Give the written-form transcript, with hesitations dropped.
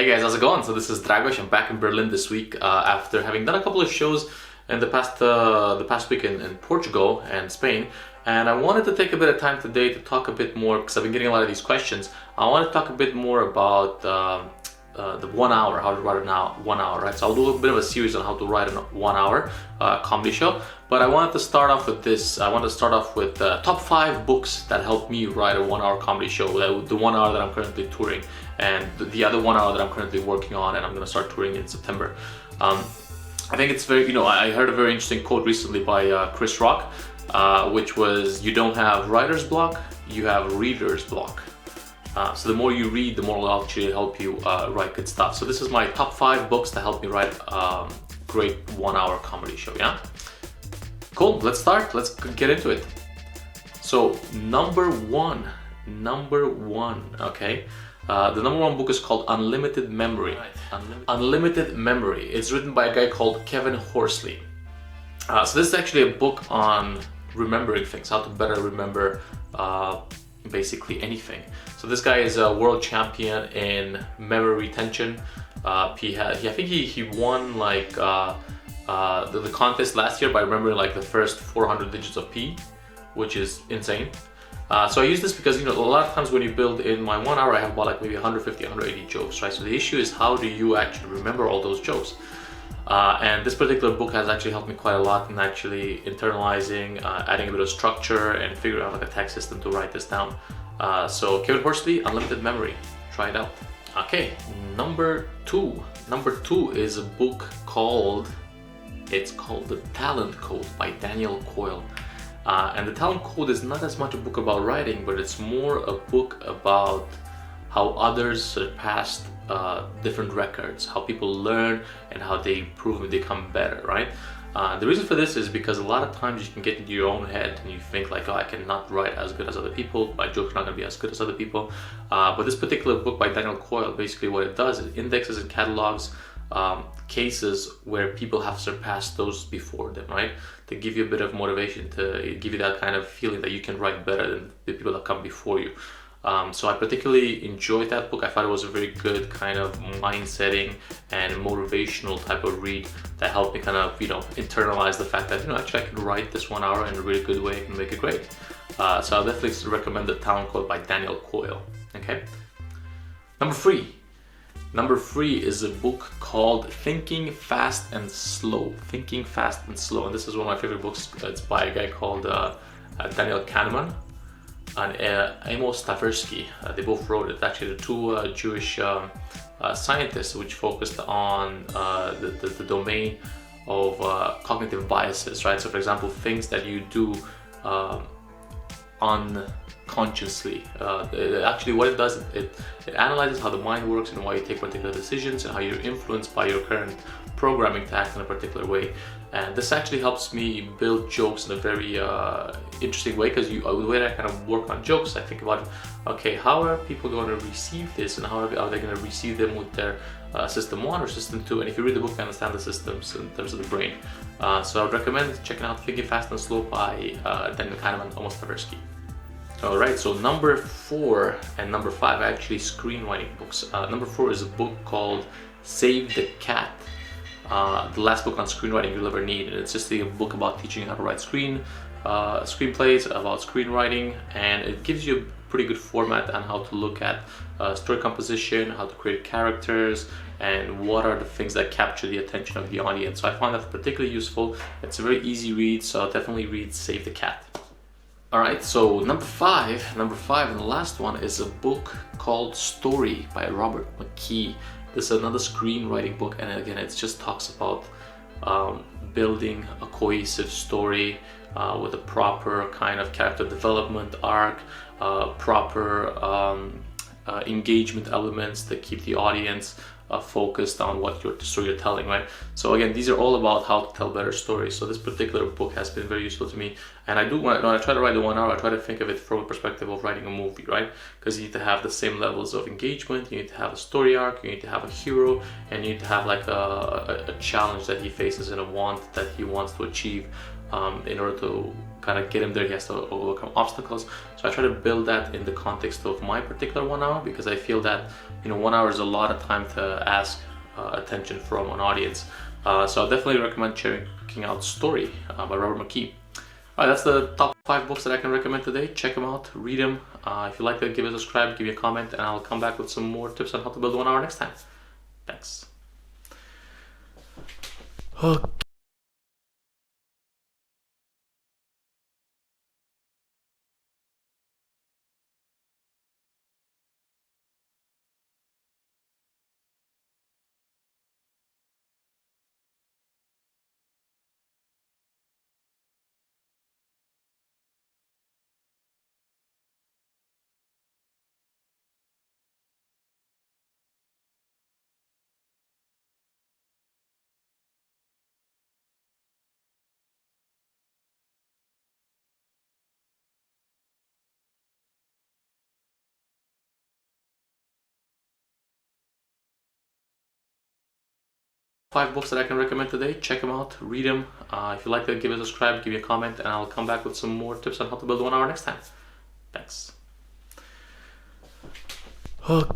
Hey guys, how's it going? So this is Dragos. I'm back in Berlin this week after having done a couple of shows in the past week in Portugal and Spain, and I wanted to take a bit of time today to talk a bit more because I've been getting a lot of these questions. I want to talk a bit more about the 1 hour, how to write now 1 hour, right? So I'll do a bit of a series on how to write a 1 hour comedy show, but I wanted to start off with this. I wanted to start off with top 5 books that helped me write a 1 hour comedy show, the 1 hour that I'm currently touring, and the other 1 hour that I'm currently working on, and I'm going to start touring in September. I think it's very, I heard a very interesting quote recently by Chris Rock, which was, you don't have writer's block, you have reader's block. So the more you read, the more it'll actually help you write good stuff. So this is my top 5 books that help me write a great 1 hour comedy show, yeah? Cool, let's start, let's get into it. So number one, okay? The number 1 book is called Unlimited Memory. Unlimited Memory. It's written by a guy called Kevin Horsley. So this is actually a book on remembering things, how to better remember basically anything. So this guy is a world champion in memory retention. I think he won like the contest last year by remembering like the first 400 digits of P, which is insane. So I use this because a lot of times when you build in my 1 hour, I have about like maybe 150, 180 jokes, right? So the issue is, how do you actually remember all those jokes? And this particular book has actually helped me quite a lot in actually internalizing, adding a bit of structure, and figuring out like a text system to write this down. So Kevin Horsley, Unlimited Memory, try it out. Okay, number 2 is a book called The Talent Code by Daniel Coyle. And The Talent Code is not as much a book about writing, but it's more a book about how others surpassed different records, how people learn and how they improve and become better, right? The reason for this is because a lot of times you can get into your own head and you think like, oh, I cannot write as good as other people, my joke's not going to be as good as other people. But this particular book by Daniel Coyle, basically what it does is indexes and catalogs cases where people have surpassed those before them, right? To give you a bit of motivation, to give you that kind of feeling that you can write better than the people that come before you. So I particularly enjoyed that book. I thought it was a very good kind of mind-setting and motivational type of read that helped me kind of, internalize the fact that, actually I can write this 1 hour in a really good way and make it great. So I'll definitely recommend The Talent Code by Daniel Coyle, okay? Number 3 is a book called Thinking Fast and Slow. Thinking Fast and Slow, and this is one of my favorite books. It's by a guy called Daniel Kahneman and Amos Tversky. They both wrote it. Actually, the two Jewish scientists which focused on the domain of cognitive biases, right? So for example, things that you do unconsciously. Actually what it does, it analyzes how the mind works and why you take particular decisions and how you're influenced by your current programming to act in a particular way. And this actually helps me build jokes in a very interesting way, because the way that I kind of work on jokes, I think about, okay, how are people going to receive this, and how are they going to receive them with their system 1 or system 2, and if you read the book, you understand the systems in terms of the brain. So I would recommend checking out Thinking Fast and Slow by Daniel Kahneman and Amos Tversky. Alright, so number 4 and number 5 are actually screenwriting books. Number 4 is a book called Save the Cat, the last book on screenwriting you'll ever need. And it's just a book about teaching you how to write screenplays, about screenwriting, and it gives you a pretty good format on how to look at story composition, how to create characters, and what are the things that capture the attention of the audience. So I found that particularly useful. It's a very easy read, so I'll definitely read Save the Cat. Alright, so number 5 and the last one is a book called Story by Robert McKee. This is another screenwriting book, and again, it just talks about building a cohesive story with a proper kind of character development arc, proper engagement elements that keep the audience focused on what story you're telling, right? So again, these are all about how to tell better stories. So this particular book has been very useful to me, and I do when I try to write the 1 hour, I try to think of it from a perspective of writing a movie, right? Because you need to have the same levels of engagement, you need to have a story arc, you need to have a hero, and you need to have like a challenge that he faces and a want that he wants to achieve In order to kind of get him there, he has to overcome obstacles. So I try to build that in the context of my particular 1 hour, because I feel that 1 hour is a lot of time to ask attention from an audience. So I definitely recommend checking out Story by Robert McKee. All right, that's the top 5 books that I can recommend today. Check them out, read them. If you like it, give it a subscribe, give me a comment, and I'll come back with some more tips on how to build 1 hour next time. Thanks. Okay. 5 books that I can recommend today. Check them out, read them. If you like it, give it a subscribe, give me a comment, and I'll come back with some more tips on how to build 1 hour next time. Thanks. Okay.